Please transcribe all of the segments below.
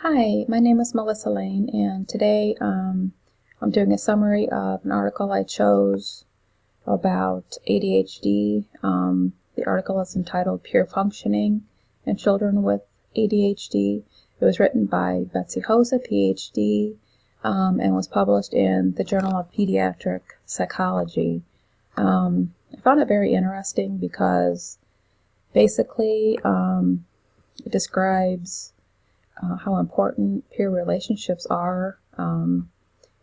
Hi, my name is Melissa Lane, and today I'm doing a summary of an article I chose about ADHD. The article is entitled Peer Functioning in Children with ADHD. It was written by Betsy Hosa, PhD, and was published in the Journal of Pediatric Psychology. I found it very interesting because basically it describes how important peer relationships are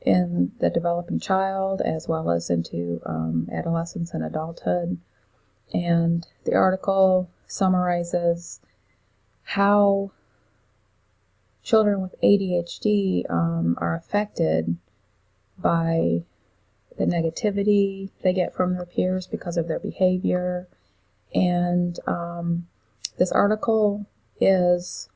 in the developing child as well as into adolescence and adulthood. And the article summarizes how children with ADHD are affected by the negativity they get from their peers because of their behavior. And this article is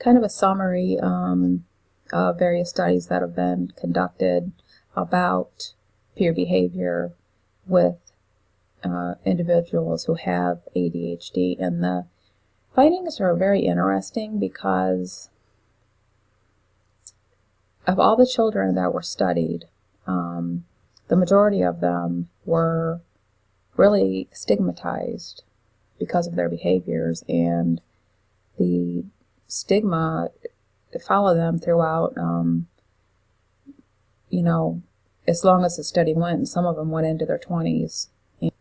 kind of a summary of various studies that have been conducted about peer behavior with individuals who have ADHD. And the findings are very interesting because of all the children that were studied, the majority of them were really stigmatized because of their behaviors, and the stigma followed them throughout, as long as the study went, and some of them went into their 20s. And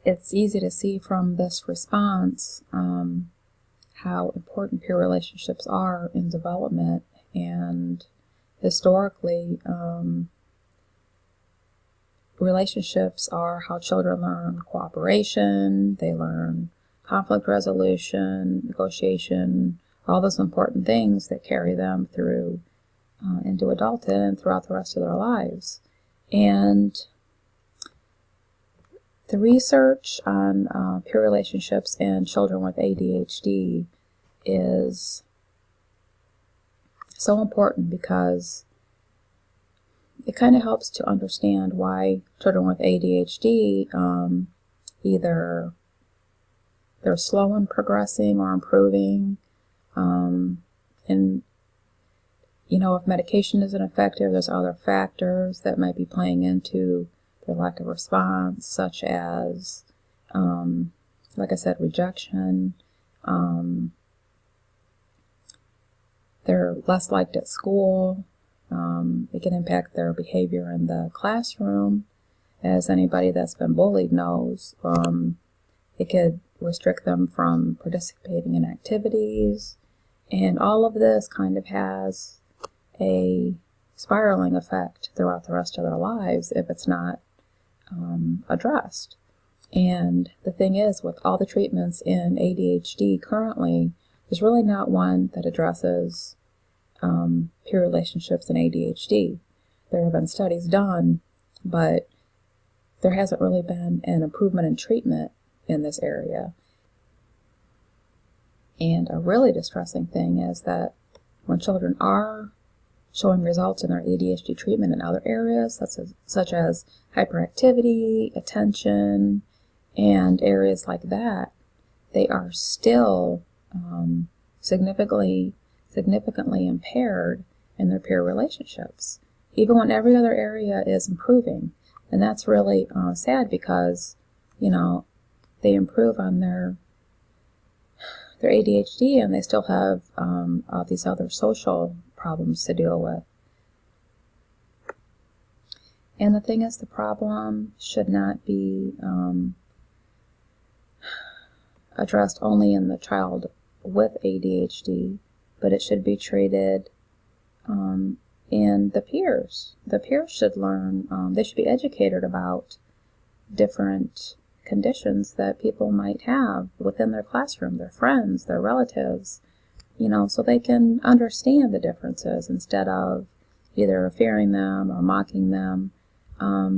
it's easy to see from this response how important peer relationships are in development, and historically, relationships are how children learn cooperation, they learn conflict resolution, negotiation, all those important things that carry them through into adulthood and throughout the rest of their lives. And the research on peer relationships in children with ADHD is so important because it kind of helps to understand why children with ADHD either they're slow in progressing or improving, and if medication isn't effective, there's other factors that might be playing into their lack of response, such as, like I said, rejection. They're less liked at school. It can impact their behavior in the classroom. As anybody that's been bullied knows, it could restrict them from participating in activities, and all of this kind of has a spiraling effect throughout the rest of their lives if it's not addressed. And the thing is, with all the treatments in ADHD currently, there's really not one that addresses peer relationships in ADHD. There have been studies done, but there hasn't really been an improvement in treatment in this area. And a really distressing thing is that when children are showing results in their ADHD treatment in other areas, such as hyperactivity, attention, and areas like that, they are still significantly impaired in their peer relationships, even when every other area is improving. And that's really sad because, they improve on their ADHD and they still have all these other social problems to deal with. And the thing is, the problem should not be addressed only in the child with ADHD, but it should be treated in the peers. The peers should learn, they should be educated about different conditions that people might have within their classroom, their friends, their relatives, so they can understand the differences instead of either fearing them or mocking them. A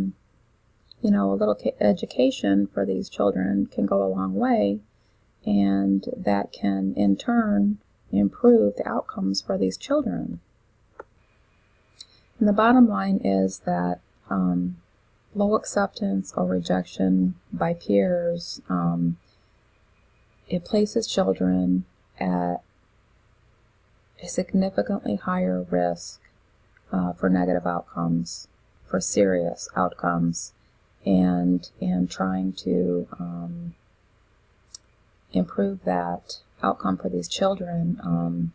little education for these children can go a long way, and that can in turn improve the outcomes for these children. And the bottom line is that low acceptance or rejection by peers, it places children at a significantly higher risk for negative outcomes, for serious outcomes, and trying to improve that outcome for these children,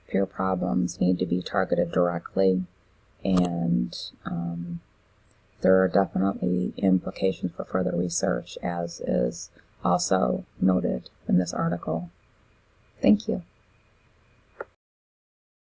peer problems need to be targeted directly, and there are definitely implications for further research, as is also noted in this article. Thank you.